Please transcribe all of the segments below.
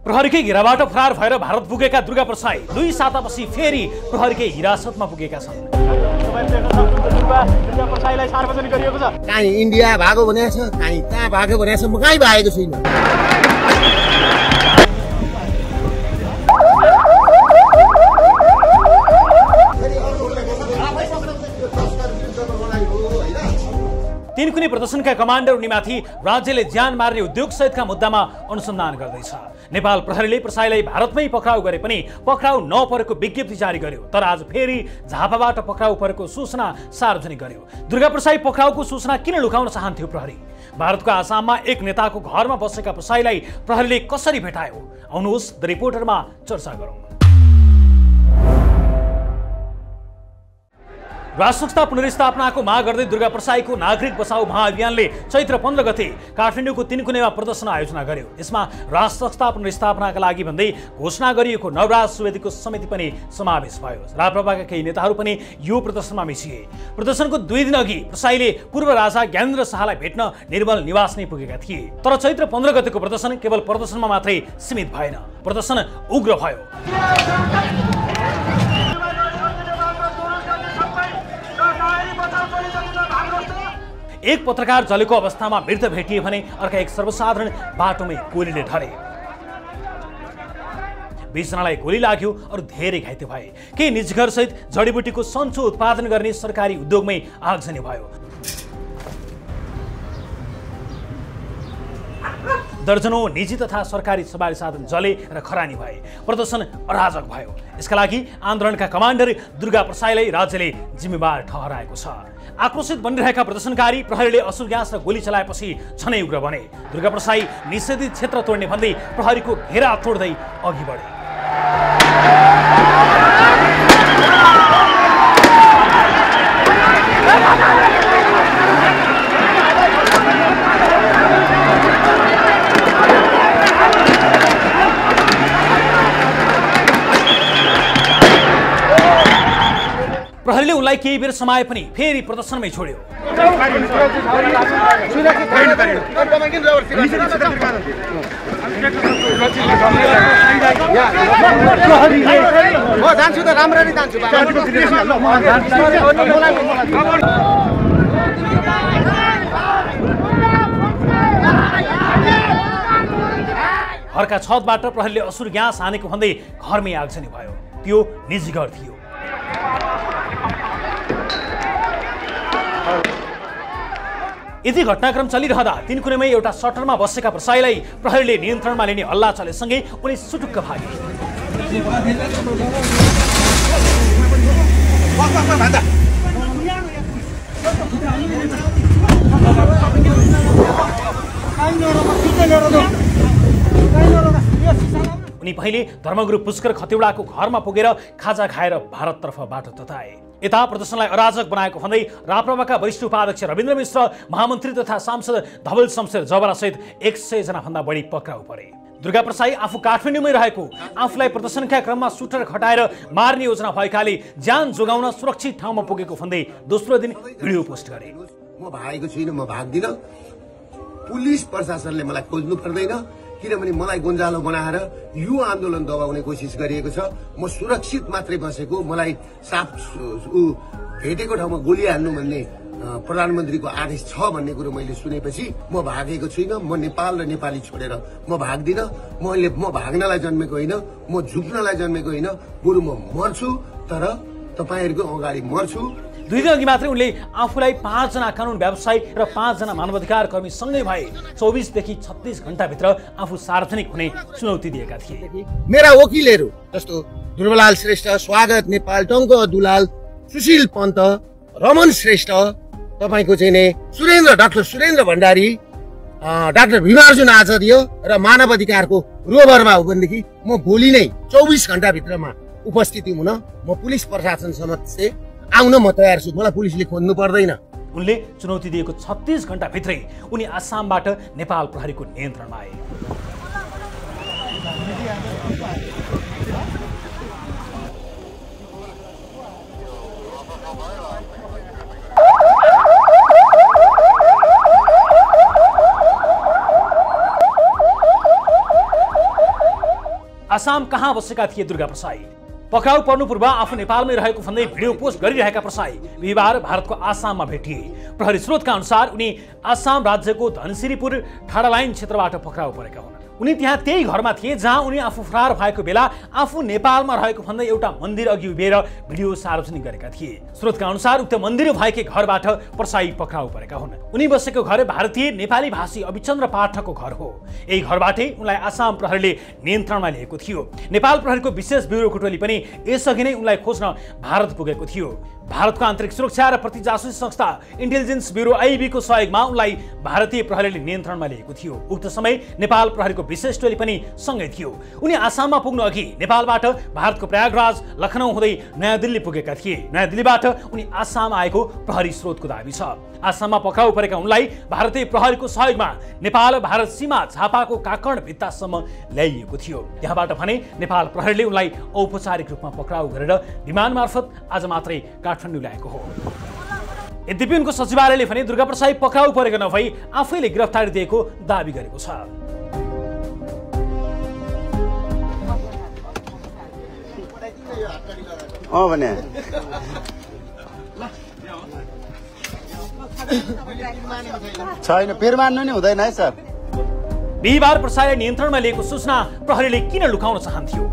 प्रहरीकै घेराबाट फरार भएर भारत पुगेका दुर्गा प्रसाई 2 सातापछि फेरि प्रहरीकै हिरासतमा पुगेका छन्। कहीँ इन्डिया भागो भनेको छ, कहीँ कहाँ भागो भनेको छ, म कहीँ भागेको छुइनँ। तीनकुने प्रदर्शनका कमान्डरनीमाथि राज्यले ज्यान मार्ने उद्योग सहितका मुद्दामा अनुसन्धान गर्दैछ। नेपाल प्रहरीले प्रसाईलाई भारतमै पक्राउ गरे पनि पक्राउ नपरेको विज्ञप्ति जारी गर्यो, तर आज फेरि झापाबाट पक्राउ परेको सूचना सार्वजनिक गर्यो। दुर्गा प्रसाई पक्राउको सूचना किन लुकाउन चाहन्थ्यो प्रहरी? भारतको आसाममा एक नेताको घरमा बसेका प्रसाईलाई प्रहरीले कसरी भेटायो? आउनुहोस् द रिपोर्टरमा चर्चा गरौँ। राष्ट्रसंस्था पुनर्स्थापनाको माग गर्दै दुर्गा प्रसाईको नागरिक बचाउ महाअभियानले चैत्र 15 गते काठमाडौँको तीनकुनेमा प्रदर्शन आयोजना गर्यो। यसमा राष्ट्रसंस्था पुनर्स्थापनाका लागि भन्दै घोषणा गरिएको नवराज सुवेदीको समिति पनि समावेश भयो। राप्रपाका केही नेताहरू पनि यो प्रदर्शनमा मिसिए। प्रदर्शनको 2 दिन अघि प्रसाईले पूर्व राजा ज्ञानेन्द्र शाहलाई भेट्न निर्मल निवास नै पुगेका थिए। तर चैत्र 15 गतेको प्रदर्शन केवल प्रदर्शनमा मात्रै सीमित भएन, प्रदर्शन उग्र भयो। एक पत्रकार जलेको अवस्थामा मृत भेटिए भने अर्का एक सर्वसाधारण बाटोमै गोलीले ढले। 20 जनालाई गोली लाग्यो, अरू धेरै घाइते भए। केही निजी घर सहित जडीबुटीको सन्चो उत्पादन गर्ने सरकारी उद्योगमै आगजनी भयो। दर्जनौं निजी तथा सरकारी सवारी साधन जले र खरानी भए। प्रदर्शन अराजक भयो। यसका लागि आन्दोलनका कमान्डर दुर्गा प्रसाईलाई राज्यले जिम्मेवार ठहराएको छ। आक्रोशित बनिरहेका प्रदर्शनकारी प्रहरीले असुर ग्यास र गोली चलाएपछि झनै उग्र बने। दुर्गा प्रसाई निषेधित क्षेत्र तोड्ने भन्दै प्रहरीको घेरा तोड्दै अघि बढे। प्रहरीले उनलाई केही बेर समाए पनि फेरि प्रदर्शनमै छोड्यो। घरका छतबाट प्रहरीले असुर ग्यास हानेको भन्दै घरमै आगजनी भयो। त्यो निजी घर थियो। यदि घटनाक्रम चलिरहँदा तीनकुनेमै एउटा सटरमा बसेका प्रसाईलाई प्रहरीले नियन्त्रणमा लिने हल्ला चलेसँगै उनी सुटुक्क भागे। उनी पहिले धर्मगुरु पुष्कर खतिवडाको घरमा पुगेर खाजा खाएर भारततर्फ बाटो तताए। यता प्रदर्शनलाई अराजक बनाएको भन्दै राप्रपाका वरिष्ठ उपाध्यक्ष रविन्द्र मिश्र, महामन्त्री तथा सांसद धवल शमशेर जबरा सहित 100 जना भन्दा बढी पक्राउ परे। दुर्गा प्रसाई आफू काठमाडौँमै रहेको, आफूलाई प्रदर्शनका क्रममा सुटर खटाएर मार्ने योजना भएकाले ज्यान जोगाउन सुरक्षित ठाउँमा पुगेको भन्दै दोस्रो दिन भिडियो पोस्ट गरे। म भागेको छुइनँ, म भाग्दिन। पुलिस प्रशासनले मलाई खोज्नु पर्दैन, किनभने मलाई गोन्जालो बनाएर यो आन्दोलन दबाउने कोसिस गरिएको छ। म सुरक्षित मात्रै बसेको, मलाई साफ भेटेको ठाउँमा गोली हान्नु भन्ने प्रधानमन्त्रीको आदेश छ भन्ने कुरो मैले सुनेपछि म भागेको छुइनँ। म नेपाल र नेपाली छोडेर म भाग्दिन। म भाग्नलाई जन्मेको होइन, म झुक्नलाई जन्मेको होइन, बरु म मर्छु, तर तपाईहरुको अगाडि मर्छु। 2 दिन अघि मात्रै उनले आफूलाई 5 जना कानुन व्यवसायी र 5 जना मानवाधिकार कर्मी सँगै भए 24 देखि 36 घण्टाभित्र आफू सार्वजनिक हुने चुनौती दिएका थिए। मेरा वकिलहरू जस्तो ध्रुवलाल श्रेष्ठ, स्वागत नेपाल, टङ्क दुलाल, सुशील पन्त, रमन श्रेष्ठ, तपाईको चाहिँ नि डाक्टर सुरेन्द्र भण्डारी, डाक्टर भीमार्जुन आचार्य र मानव अधिकारको रोभरमा हो भनेदेखि म भोलि नै 24 घण्टाभित्रमा उपस्थिति हुन म पुलिस प्रशासन समक्ष आउन म तयार छु। मलाई पुलिसले खोज्नु पर्दैन। उनले चुनौती दिएको 36 घण्टाभित्रै उनी आसामबाट नेपाल प्रहरीको नियन्त्रणमा आए। आसाम कहाँ बसेका थिए दुर्गा प्रसाई? पक्राउ पर्नु पूर्व आफू नेपालमै रहेको भन्दै भिडियो पोस्ट गरिरहेका प्रसाई बिहिबार भारतको आसाममा भेटिए। प्रहरी स्रोतका अनुसार उनी आसाम राज्यको धनसिरीपुर ठाडालाइन क्षेत्रबाट पक्राउ परेका हुन्। उनी त्यहाँ त्यही घरमा थिए जहाँ उनी आफू फरार भएको बेला आफू नेपालमा रहेको भन्दै एउटा मन्दिर अघि उभिएर भिडियो सार्वजनिक गरेका थिए। स्रोतका अनुसार उक्त मन्दिर भएकै घरबाट प्रसाई पक्राउ परेका हुन्। उनी बसेको घर भारतीय नेपाली भाषी अभिचन्द्र पाठकको घर हो। यही घरबाटै उनलाई आसाम प्रहरीले नियन्त्रणमा लिएको थियो। नेपाल प्रहरीको विशेष ब्युरोको टोली पनि यसअघि नै उनलाई खोज्न भारत पुगेको थियो। भारतको आन्तरिक सुरक्षा र प्रतिजासुसी संस्था इन्टेलिजेन्स ब्युरो आइबी को सहयोगमा उनलाई भारतीय प्रहरीले नियन्त्रणमा लिएको थियो। उक्त समय नेपाल प्रहरीको विशेष टोली पनि सँगै थियो। उनी आसाममा पुग्नु अघि नेपालबाट भारतको प्रयागराज लखनऊ हुँदै नयाँ दिल्ली पुगेका थिए। नयाँ दिल्लीबाट उनी आसाम आएको प्रहरी स्रोतको दाबी छ। आसाममा पक्राउ परेका उनलाई भारतीय प्रहरीको सहयोगमा नेपाल भारत सीमा झापाको काकण भित्तासम्म ल्याइएको थियो। त्यहाँबाट भने नेपाल प्रहरीले उनलाई औपचारिक रूपमा पक्राउ गरेर विमान मार्फत आज मात्रै काठमाडौँ ल्याएको हो। यद्यपि उनको सचिवालयले भने दुर्गा प्रसाई पक्राउ परेको नभई आफैले गिरफ्तारी दिएको दाबी गरेको छ। छैन फेरि मान्नु नि हुँदैन है सर। बिहिबार प्रसाईलाई नियन्त्रणमा लिएको सूचना प्रहरीले किन लुकाउन चाहन्थ्यो?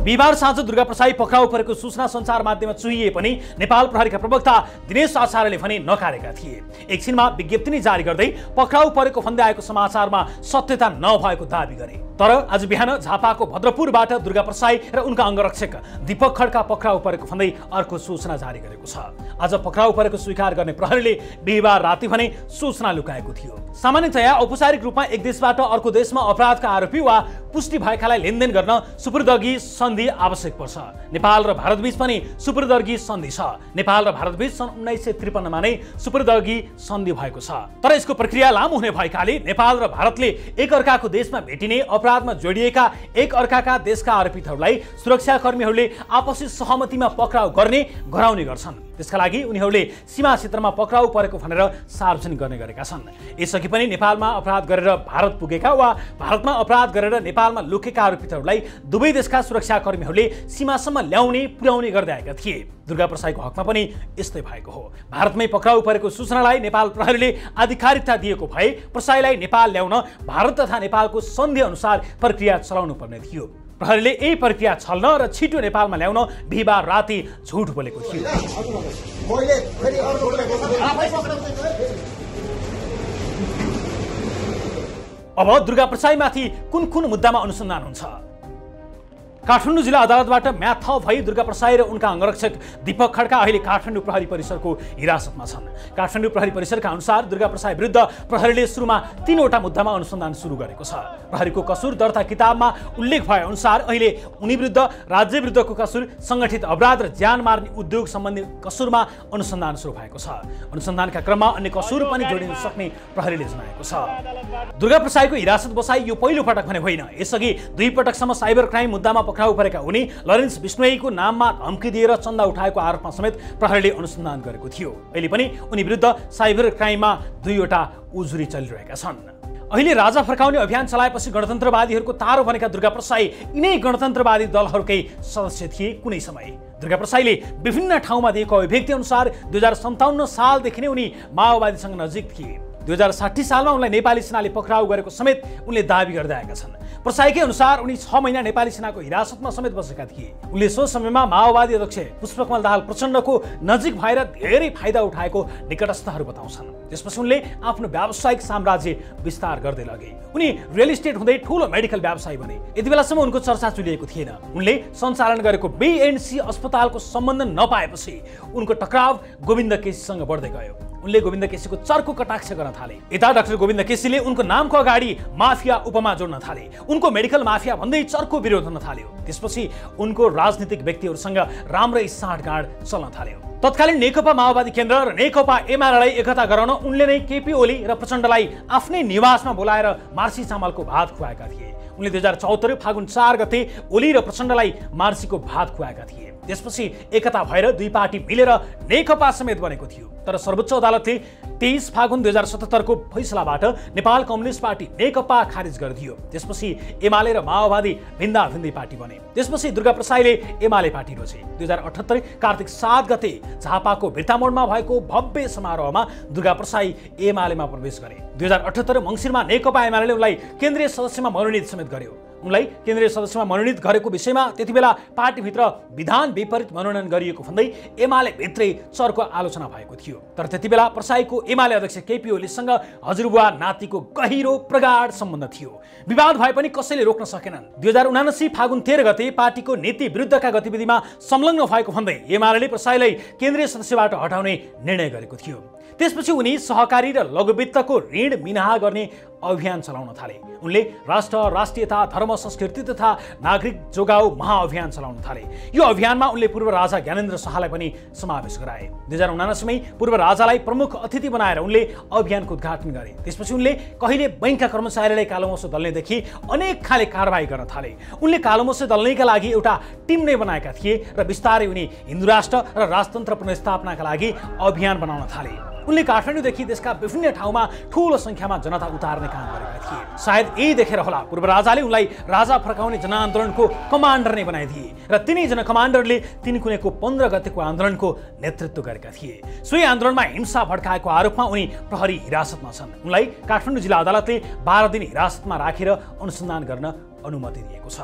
बिहिबार साँझ दुर्गा प्रसाई पक्राउ परेको सूचना सञ्चार माध्यममा चुहिए पनि नेपाल प्रहरीका प्रवक्ता दिनेश आचार्यले भने नकारेका थिए। एकछिनमा विज्ञप्ति नै जारी गर्दै पक्राउ परेको भन्दै आएको समाचारमा सत्यता नभएको दाबी गरे। तर आज बिहान झापाको भद्रपुरबाट दुर्गा प्रसाई र उनका अंगरक्षक दीपक खड्का पक्राउ परेको भन्दै अर्को सूचना जारी गरेको छ। आज पक्राउ परेको स्वीकार गर्ने प्रहरीले बिहिबार राति भने सूचना लुकाएको थियो। सामान्यतया औपचारिक रूपमा एक देशबाट अर्को देशमा अपराधका आरोपी वा पुष्टि भएकालाई लेनदेन गर्न सुपुर्दगी सन्धि आवश्यक पर्छ। नेपाल र भारतबीच पनि सुपुर्दगी सन्धि छ। नेपाल र भारतबीच सन् 1953 मा नै सुपुर्दगी सन्धि भएको छ। तर यसको प्रक्रिया लामो हुने भएकाले नेपाल र भारतले एक अर्काको देशमा भेटिने अपराधमा जोडिएका एक अर्काका देशका आरोपितहरूलाई सुरक्षाकर्मीहरूले आपसी सहमतिमा पक्राउ गर्ने गराउने गर्छन्। त्यसका लागि उनीहरूले सीमा क्षेत्रमा पक्राउ परेको भनेर सार्वजनिक गर्ने गरेका छन्। यसअघि पनि नेपालमा अपराध गरेर भारत पुगेका वा भारतमा अपराध गरेर नेपालमा लुकेका आरोपितहरूलाई दुवै देशका सुरक्षाकर्मीहरूले सीमासम्म ल्याउने पुर्याउने गर्दै आएका थिए। दुर्गा प्रसाईको हकमा पनि यस्तै भएको हो। भारतमै पक्राउ परेको सूचनालाई नेपाल प्रहरीले आधिकारिकता दिएको भए प्रसाईलाई नेपाल ल्याउन भारत तथा नेपालको सन्धि अनुसार प्रक्रिया चलाउनु पर्ने थियो। प्रहरीले यही प्रक्रिया छल्न र छिटो नेपालमा ल्याउन बिहिबार राति झुट बोलेको थियो। अब दुर्गा प्रसाईमाथि कुन कुन मुद्दामा अनुसन्धान हुन्छ? काठमाडौँ जिल्ला अदालतबाट म्याथ भई दुर्गा प्रसाई र उनका अंगरक्षक दीपक खड्का अहिले काठमाडौँ प्रहरी परिसरको हिरासतमा छन्। काठमाडौँ प्रहरी परिसरका अनुसार दुर्गा प्रसाई विरुद्ध प्रहरीले सुरुमा 3वटा मुद्दामा अनुसन्धान सुरु गरेको छ। प्रहरीको कसुर दर्ता किताबमा उल्लेख भए अनुसार अहिले उनी विरुद्ध राज्य विरुद्धको कसुर, संगठित अपराध र ज्यान मार्ने उद्योग सम्बन्धी कसुरमा अनुसन्धान सुरु भएको छ। अनुसन्धानका क्रममा अन्य कसुर पनि जोडिन सक्ने प्रहरीले जनाएको छ। दुर्गा प्रसाईको हिरासत बसाई यो पहिलो पटक भने होइन। यसअघि 2 पटकसम्म साइबर क्राइम मुद्दामा पक्राउ परेका उनी लरेन्स बिश्नोईको नाममा धम्की दिएर चन्दा उठाएको आरोपमा समेत प्रहरीले अनुसन्धान गरेको थियो। अहिले पनि उनी विरुद्ध साइबर क्राइममा 2वटा उजुरी चलिरहेका छन्। अहिले राजा फर्काउने अभियान चलाएपछि गणतन्त्रवादीहरूको तारो बनेका दुर्गा प्रसाई यिनै गणतन्त्रवादी दलहरूकै सदस्य थिए। कुनै समय दुर्गा प्रसाईले विभिन्न ठाउँमा दिएको अभिव्यक्ति अनुसार 2057 सालदेखि नै उनी माओवादीसँग नजिक थिए। 2060 सालमा उनलाई नेपाली सेनाले पक्राउ गरेको समेत उनले दाबी गर्दै आएका छन्। प्रसाईकै अनुसार उनी 6 महिना नेपाली सेनाको हिरासतमा समेत बसेका थिए। उनले सो समयमा माओवादी अध्यक्ष पुष्पकमल दाहाल प्रचण्डको नजिक भएर धेरै फाइदा उठाएको निकटस्थहरू बताउँछन्। त्यसपछि उनले आफ्नो व्यावसायिक साम्राज्य विस्तार गर्दै लगे। उनी रियल इस्टेट हुँदै ठूलो मेडिकल व्यवसायी बने। यति बेलासम्म उनको चर्चा चुलिएको थिएन। उनले सञ्चालन गरेको बीएनसी अस्पतालको सम्बन्ध नपाएपछि उनको टकराव गोविन्द केसीसँग बढ्दै गयो। उनले गोविन्द केसीको चर्को कटाक्ष गर्न थाले। यता डाक्टर गोविन्द केसीले उनको नामको अगाडि माफिया उपमा जोड्न थाले। उनको मेडिकल माफिया भन्दै चर्को विरोध हुन थाल्यो। त्यसपछि उनको राजनीतिक व्यक्तिहरूसँग राम्रै साँठगाँठ चल्न थाल्यो। तत्कालीन नेकपा माओवादी केन्द्र र नेकपा एमालेलाई एकता गराउन उनले नै केपी ओली र प्रचण्डलाई आफ्नै निवासमा बोलाएर मार्सी चामलको भात खुवाएका थिए। उनले 2074 फागुन 4 गते ओली र प्रचण्डलाई मार्सीको भात खुवाएका थिए। त्यसपछि एकता भएर दुई पार्टी मिलेर नेकपा समेत बनेको थियो। तर सर्वोच्च अदालतले 23 फागुन 2077 को फैसलाबाट नेपाल कम्युनिस्ट पार्टी नेकपा खारिज गरिदियो। त्यसपछि एमाले र माओवादी भिन्दै पार्टी बने। त्यसपछि दुर्गा प्रसाईले एमाले पार्टी रोजे। 2078 कार्तिक 7 गते झापाको बिर्तामोडमा भएको भव्य समारोहमा दुर्गा प्रसाई एमालेमा प्रवेश गरे। 2078 मङ्सिरमा नेकपा एमाले उनलाई केन्द्रीय सदस्यमा मनोनित समेत गर्यो। उनलाई केन्द्रीय सदस्यमा मनोनित गरेको विषयमा त्यतिबेला पार्टीभित्र विधान विपरीत मनोनयन गरिएको भन्दै एमाले भित्रै चर्को आलोचना भएको थियो। तर त्यतिबेला प्रसाईको एमाले अध्यक्ष केपी ओलीसँग हजुरबुवा नातिको गहिरो प्रगाढ सम्बन्ध थियो। विवाद भए पनि कसैले रोक्न सकेनन्। 2079 फागुन 13 गते पार्टीको नीति विरुद्धका गतिविधिमा संलग्न भएको भन्दै एमाले प्रसाईलाई केन्द्रीय सदस्यबाट हटाउने निर्णय गरेको थियो। त्यसपछि उनी सहकारी र लघुवित्तको ऋण मिनाहा गर्ने अभियान चलाउन थाले। उनले राष्ट्र, राष्ट्रियता, धर्म, संस्कृति तथा नागरिक जोगाऊ महाअभियान चलाउन थाले। यो अभियानमा उनले पूर्व राजा ज्ञानेन्द्र शाहलाई पनि समावेश गराए। 2079 मै पूर्व राजालाई प्रमुख अतिथि बनाएर उनले अभियानको उद्घाटन गरे। त्यसपछि उनले कहिले बैंकका कर्मचारीलाई कालोमसो दल्नेदेखि अनेक खाले कारबाही गर्न थाले। उनले कालोमसो दल्नेका लागि एउटा टिम नै बनाएका थिए र बिस्तारै उनी हिन्दू राष्ट्र र राजतन्त्र पुनर्स्थापनाका लागि अभियान बनाउन थाले। उनले काठमाडौँदेखि देशका विभिन्न ठाउँमा ठूलो संख्यामा जनता उतार्ने काम गरेका थिए। सायद यही देखेर होला पूर्व राजाले उनलाई राजा फर्काउने जनआन्दोलनको कमान्डर नै बनाइदिए र तिनै जनकमान्डरले तिनकुनेको 15 गतेको आन्दोलनको नेतृत्व गरेका थिए। सोही आन्दोलनमा हिंसा भड्काएको आरोपमा उनी प्रहरी हिरासतमा छन्। उनलाई काठमाडौँ जिल्ला अदालतले 12 दिन हिरासतमा राखेर अनुसन्धान गर्न अनुमति दिएको छ।